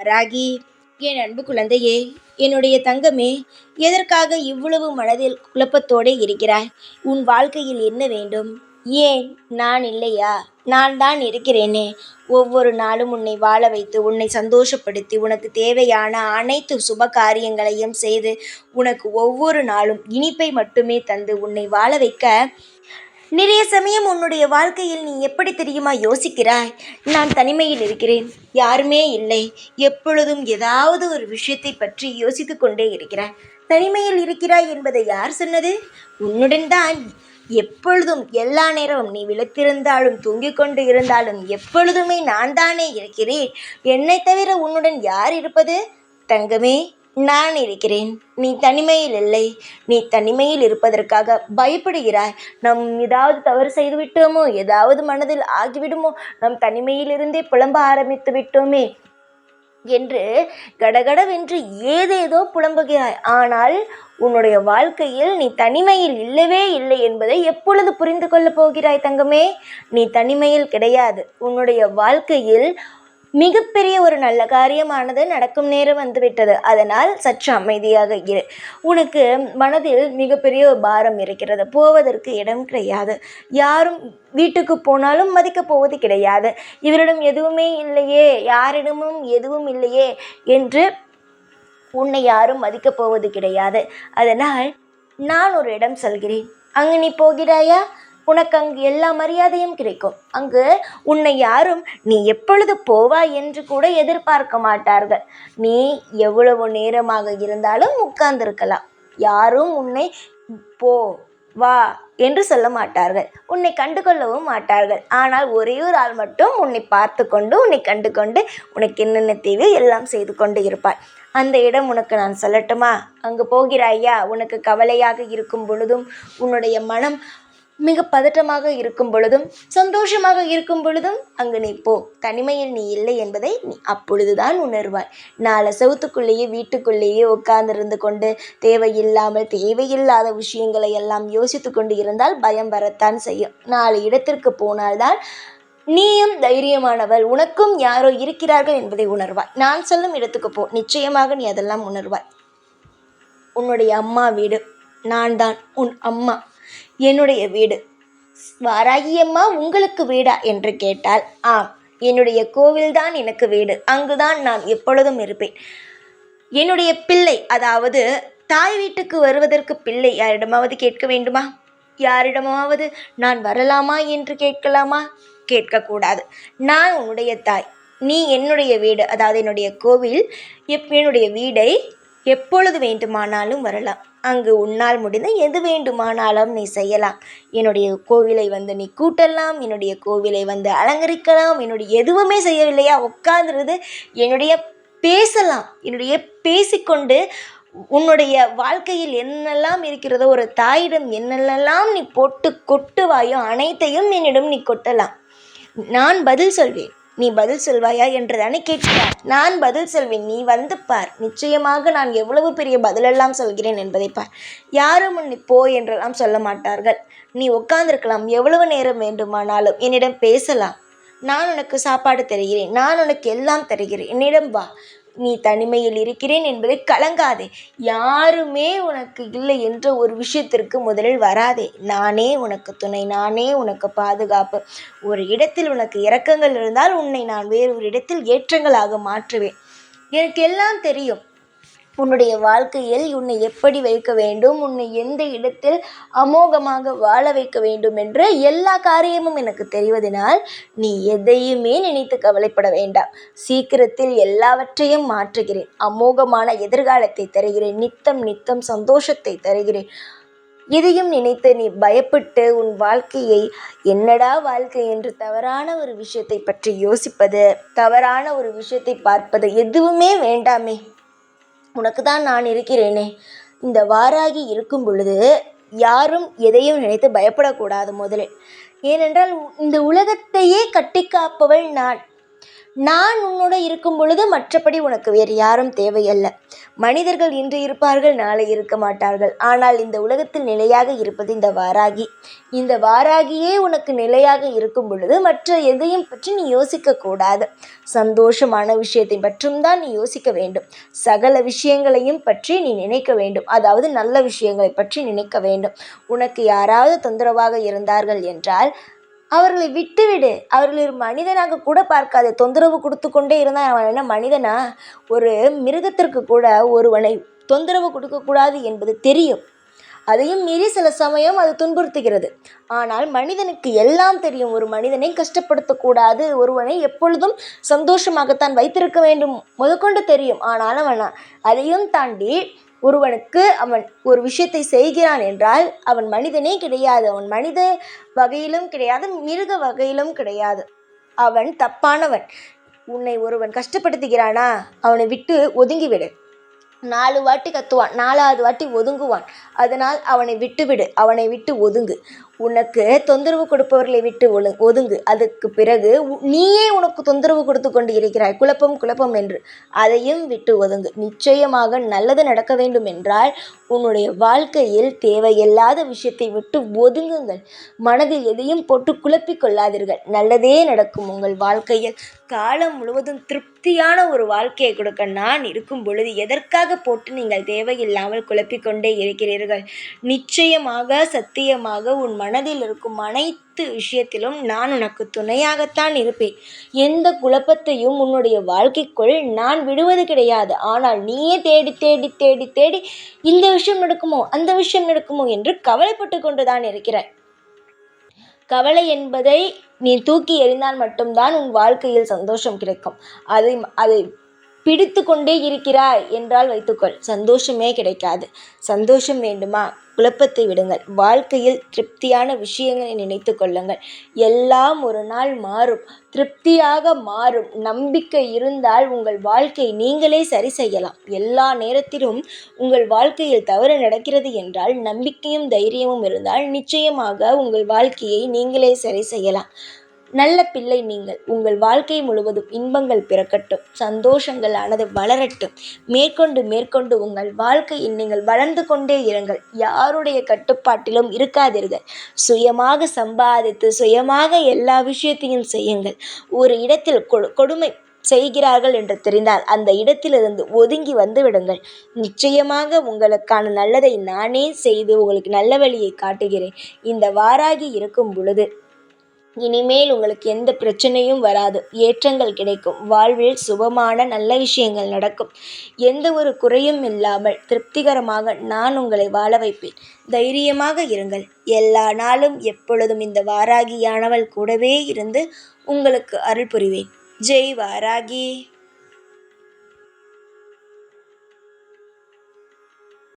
ராகி, என் அன்பு குழந்தையே, என்னுடைய தங்கமே, எதற்காக இவ்வளவு மனதில் குழப்பத்தோடு இருக்கிறாய்? உன் வாழ்க்கையில் என்ன வேண்டும்? ஏன் நான் இல்லையா? நான் தான் இருக்கிறேனே. ஒவ்வொரு நாளும் உன்னை வாழ வைத்து, உன்னை சந்தோஷப்படுத்தி, உனக்கு தேவையான அனைத்து சுப காரியங்களையும் செய்து, உனக்கு ஒவ்வொரு நாளும் இனிப்பை மட்டுமே தந்து உன்னை வாழ வைக்க நிறைய சமயம் உன்னுடைய வாழ்க்கையில் நீ எப்படி தெரியுமா யோசிக்கிறாய்? நான் தனிமையில் இருக்கிறேன், யாருமே இல்லை, எப்பொழுதும் ஏதாவது ஒரு விஷயத்தை பற்றி யோசித்து கொண்டே இருக்கிறாய். தனிமையில் இருக்கிறாய் என்பதை யார் சொன்னது? உன்னுடன் தான் எப்பொழுதும் எல்லா நேரமும் நீ விழித்திருந்தாலும் தூங்கிக் கொண்டு இருந்தாலும் எப்பொழுதுமே நான் தானே இருக்கிறேன். என்னை தவிர உன்னுடன் யார் இருப்பது? தங்கமே, நான் இருக்கிறேன். நீ தனிமையில் இல்லை. நீ தனிமையில் இருப்பதற்காக பயப்படுகிறாய். நம் ஏதாவது தவறு செய்து விட்டோமோ, ஏதாவது மனதில் ஆகிவிடுமோ, நம் தனிமையிலிருந்தே புலம்ப ஆரம்பித்து விட்டோமே என்று கடகடவென்று ஏதேதோ புலம்புகிறாய். ஆனால் உன்னுடைய வாழ்க்கையில் நீ தனிமையில் இல்லவே இல்லை என்பதை எப்பொழுது புரிந்து கொள்ளப் போகிறாய் தங்கமே? நீ தனிமையில் கிடையாது. உன்னுடைய வாழ்க்கையில் மிகப்பெரிய ஒரு நல்ல காரியமானது நடக்கும் நேரம் வந்துவிட்டது. அதனால் சற்று அமைதியாக இரு. உனக்கு மனதில் மிகப்பெரிய பாரம் இருக்கிறது. போவதற்கு இடம் கிடையாது. யாரும் வீட்டுக்கு போனாலும் மதிக்கப் போவது கிடையாது. இவரிடம் எதுவுமே இல்லையே, யாரிடமும் எதுவும் இல்லையே என்று உன்னை யாரும் மதிக்கப் போவது கிடையாது. அதனால் நான் ஒரு இடம் சொல்கிறேன், அங்கு நீ போகிறாயா? உனக்கு அங்கு எல்லா மரியாதையும் கிடைக்கும். அங்கு உன்னை யாரும் நீ எப்பொழுது போவாய் என்று கூட எதிர்பார்க்க மாட்டார்கள். நீ எவ்வளவு நேரமாக இருந்தாலும் உட்கார்ந்திருக்கலாம். யாரும் உன்னை போ வா என்று சொல்ல மாட்டார்கள். உன்னை கண்டு கொள்ளவும் மாட்டார்கள். ஆனால் ஒரே ஒரு ஆள் மட்டும் உன்னை பார்த்து கொண்டு, உன்னை கண்டு கொண்டு, உனக்கு என்னென்ன தேவை எல்லாம் செய்து கொண்டு இருப்பார். அந்த இடம் உனக்கு நான் சொல்லட்டுமா? அங்கு போகிறாயா? உனக்கு கவலையாக இருக்கும் பொழுதும், உன்னுடைய மனம் மிக பதட்டமாக இருக்கும் பொழுதும், சந்தோஷமாக இருக்கும் பொழுதும் அங்கு நீ போ. தனிமையில் நீ இல்லை என்பதை நீ அப்பொழுதுதான் உணர்வாய். நாலு செவுத்துக்குள்ளேயே வீட்டுக்குள்ளேயே உட்கார்ந்திருந்து கொண்டு தேவையில்லாத விஷயங்களை எல்லாம் யோசித்து கொண்டு இருந்தால் பயம் வரத்தான் செய்யும். 4 இடத்திற்கு போனால்தான் நீயும் தைரியமானவள், உனக்கும் யாரோ இருக்கிறார்கள் என்பதை உணர்வாய். நான் சொல்லும் இடத்துக்கு போ, நிச்சயமாக நீ அதெல்லாம் உணர்வாய். உன்னுடைய அம்மா வீடு, நான் தான் உன் அம்மா. என்னுடைய வீடு. வாராகியம்மா, உங்களுக்கு வீடா என்று கேட்டால், ஆம், என்னுடைய கோவில்தான் எனக்கு வீடு. அங்குதான் நான் எப்பொழுதும் இருப்பேன். என்னுடைய பிள்ளை, அதாவது தாய் வீட்டுக்கு வருவதற்கு பிள்ளை யாரிடமாவது கேட்க வேண்டுமா? யாரிடமாவது நான் வரலாமா என்று கேட்கலாமா? கேட்கக்கூடாது. நான் உன்னுடைய தாய், நீ என்னுடைய வீடு, அதாவது என்னுடைய கோவில். என்னுடைய வீடை எப்பொழுது வேண்டுமானாலும் வரலாம். அங்கு உன்னால் முடிந்த எது வேண்டுமானாலும் நீ செய்யலாம். என்னுடைய கோவிலை வந்து நீ கூட்டலாம், என்னுடைய கோவிலை வந்து அலங்கரிக்கலாம். என்னுடைய எதுவுமே செய்யவில்லையா? உட்கார்ந்துருது என்னுடைய பேசலாம். என்னுடைய பேசிக்கொண்டு உன்னுடைய வாழ்க்கையில் என்னெல்லாம் இருக்கிறதோ, ஒரு தாயிடம் என்னெல்லாம் நீ போட்டு கொட்டுவாயோ அனைத்தையும் என்னிடம் நீ கொட்டலாம். நான் பதில் சொல்வேன். நீ பதில் சொல்வாயா என்று தானே கேட்கிறார். நான் பதில் சொல்வேன். நீ வந்து பார். நிச்சயமாக நான் எவ்வளவு பெரிய பதிலெல்லாம் சொல்கிறேன் என்பதை பார். யாரும் உன்னை போ என்றெல்லாம் சொல்ல மாட்டார்கள். நீ உட்கார்ந்திருக்கலாம். எவ்வளவு நேரம் வேண்டுமானாலும் என்னிடம் பேசலாம். நான் உனக்கு சாப்பாடு தருகிறேன். நான் உனக்கு எல்லாம் தருகிறேன். என்னிடம் வா. நீ தனிமையில் இருக்கிறேன் என்பதை கலங்காதே. யாருமே உனக்கு இல்லை என்ற ஒரு விஷயத்திற்கு முதலில் வராதே. நானே உனக்கு துணை, நானே உனக்கு பாதுகாப்பு. ஒரு இடத்தில் உனக்கு இரக்கங்கள் இருந்தால் உன்னை நான் வேறு ஒரு இடத்தில் ஏற்றங்களாக மாற்றுவேன். எனக்கு எல்லாம் தெரியும். உன்னுடைய வாழ்க்கையில் உன்னை எப்படி வைக்க வேண்டும், உன்னை எந்த இடத்தில் அமோகமாக வாழ வைக்க வேண்டும் என்ற எல்லா காரியமும் எனக்கு தெரிவதனால் நீ எதையுமே நினைத்து கவலைப்பட வேண்டாம். சீக்கிரத்தில் எல்லாவற்றையும் மாற்றுகிறேன். அமோகமான எதிர்காலத்தை தருகிறேன். நித்தம் சந்தோஷத்தை தருகிறேன். இதையும் நினைத்து நீ பயப்பட்டு உன் வாழ்க்கையை என்னடா வாழ்க்கை என்று தவறான ஒரு விஷயத்தை பற்றி யோசிப்பது, தவறான ஒரு விஷயத்தை பார்ப்பது எதுவுமே வேண்டாமே. உனக்கு தான் நான் இருக்கிறேனே. இந்த வாராகி இருக்கும் பொழுது யாரும் எதையும் நினைத்து பயப்படக்கூடாது முதலில். ஏனென்றால் இந்த உலகத்தையே கட்டி காப்பவள் நான். நான் உன்னோட இருக்கும் பொழுது மற்றபடி உனக்கு வேறு யாரும் தேவையல்ல. மனிதர்கள் இன்று இருப்பார்கள், நாளை இருக்க மாட்டார்கள். ஆனால் இந்த உலகத்தில் நிலையாக இருப்பது இந்த வாராகி. இந்த வாராகியே உனக்கு நிலையாக இருக்கும் பொழுது மற்ற எதையும் பற்றி நீ யோசிக்கக்கூடாது. சந்தோஷமான விஷயத்தை பற்றியும் நீ யோசிக்க வேண்டும். சகல விஷயங்களையும் பற்றி நீ நினைக்க வேண்டும். அதாவது நல்ல விஷயங்களை பற்றி நினைக்க வேண்டும். உனக்கு யாராவது தொந்தரவாக இருந்தார்கள் என்றால் அவர்களை விட்டுவிடு. அவர்களை ஒரு மனிதனாக கூட பார்க்காது. தொந்தரவு கொடுத்து கொண்டே இருந்தால் அவன் என்ன மனிதனா? ஒரு மிருகத்திற்கு கூட ஒருவனை தொந்தரவு கொடுக்கக்கூடாது என்பது தெரியும். அதையும் மீறி சில சமயம் அது துன்புறுத்துகிறது. ஆனால் மனிதனுக்கு எல்லாம் தெரியும். ஒரு மனிதனை கஷ்டப்படுத்தக்கூடாது, ஒருவனை எப்பொழுதும் சந்தோஷமாகத்தான் வைத்திருக்க வேண்டும் முதற்கொண்டு தெரியும். ஆனால் அவன் அதையும் தாண்டி ஒருவனுக்கு அவன் ஒரு விஷயத்தை செய்கிறான் என்றால் அவன் மனிதனே கிடையாது. அவன் மனித வகையிலும் கிடையாது, மிருக வகையிலும் கிடையாது. அவன் தப்பானவன். உன்னை ஒருவன் கஷ்டப்படுத்துகிறானா, அவனை விட்டு ஒதுங்கிவிடு. 4 வாட்டி கத்துவான், 4வது வாட்டி ஒதுங்குவான். அதனால் அவனை விட்டுவிடு, அவனை விட்டு ஒதுங்கு. உனக்கு தொந்தரவு கொடுப்பவர்களை விட்டு ஒதுங்கு. அதுக்கு பிறகு நீயே உனக்கு தொந்தரவு கொடுத்து கொண்டு இருக்கிறாய், குழப்பம் குழப்பம் என்று. அதையும் விட்டு ஒதுங்கு. நிச்சயமாக நல்லது நடக்க வேண்டும் என்றால் உன்னுடைய வாழ்க்கையில் தேவையில்லாத விஷயத்தை விட்டு ஒதுங்குங்கள். மனதில் எதையும் போட்டு குழப்பிக் கொள்ளாதீர்கள். நல்லதே நடக்கும் உங்கள் வாழ்க்கையில். காலம் முழுவதும் திருப்தியான ஒரு வாழ்க்கையை கொடுக்க நான் இருக்கும் பொழுது எதற்காக போட்டு நீங்கள் தேவையில்லாமல் குழப்பிக்கொண்டே இருக்கிறீர்கள்? நிச்சயமாக சத்தியமாக உன் மனதில் இருக்கும் அனைத்து விஷயத்திலும் நான் உனக்கு துணையாகத்தான் இருப்பேன். எந்த குழப்பத்தையும் உன்னுடைய வாழ்க்கைக்குள் நான் விடுவது கிடையாது. ஆனால் நீயே தேடி தேடி தேடி தேடி இந்த விஷயம் நடக்குமோ அந்த விஷயம் நடக்குமோ என்று கவலைப்பட்டு கொண்டுதான் இருக்கிறாய். கவலை என்பதை நீ தூக்கி எறிந்தால் மட்டும்தான் உன் வாழ்க்கையில் சந்தோஷம் கிடைக்கும். அதை பிடித்து கொண்டே இருக்கிறாய் என்றால் வைத்துக்கொள், சந்தோஷமே கிடைக்காது. சந்தோஷம் வேண்டுமா? குழப்பத்தை விடுங்கள். வாழ்க்கையில் திருப்தியான விஷயங்களை நினைத்து கொள்ளுங்கள். எல்லாம் ஒரு நாள் மாறும், திருப்தியாக மாறும். நம்பிக்கை இருந்தால் உங்கள் வாழ்க்கை நீங்களே சரி செய்யலாம். எல்லா நேரத்திலும் உங்கள் வாழ்க்கையில் தவறு நடக்கிறது என்றால் நம்பிக்கையும் தைரியமும் இருந்தால் நிச்சயமாக உங்கள் வாழ்க்கையை நீங்களே சரி செய்யலாம். நல்ல பிள்ளை நீங்கள். உங்கள் வாழ்க்கை முழுவதும் இன்பங்கள் பிறக்கட்டும், சந்தோஷங்கள் ஆனது வளரட்டும். மேற்கொண்டு மேற்கொண்டு உங்கள் வாழ்க்கையில் நீங்கள் வளர்ந்து கொண்டே இருங்கள். யாருடைய கட்டுப்பாட்டிலும் இருக்காதீர்கள். சுயமாக சம்பாதித்து சுயமாக எல்லா விஷயத்தையும் செய்யுங்கள். ஒரு இடத்தில் கொடுமை செய்கிறார்கள் என்று தெரிந்தால் அந்த இடத்திலிருந்து ஒதுங்கி வந்து விடுங்கள். நிச்சயமாக உங்களுக்கான நல்லதை நானே செய்து உங்களுக்கு நல்ல வழியை காட்டுகிறேன். இந்த வாராகி இருக்கும் பொழுது இனிமேல் உங்களுக்கு எந்த பிரச்சனையும் வராது. ஏற்றங்கள் கிடைக்கும். வாழ்வில் சுபமான நல்ல விஷயங்கள் நடக்கும். எந்த ஒரு குறையும் இல்லாமல் திருப்திகரமாக நான் உங்களை வாழ வைப்பேன். தைரியமாக இருங்கள். எல்லா நாளும் எப்பொழுதும் இந்த வாராகியானவள் கூடவே இருந்து உங்களுக்கு அருள் புரிவேன். ஜெய் வாராகி.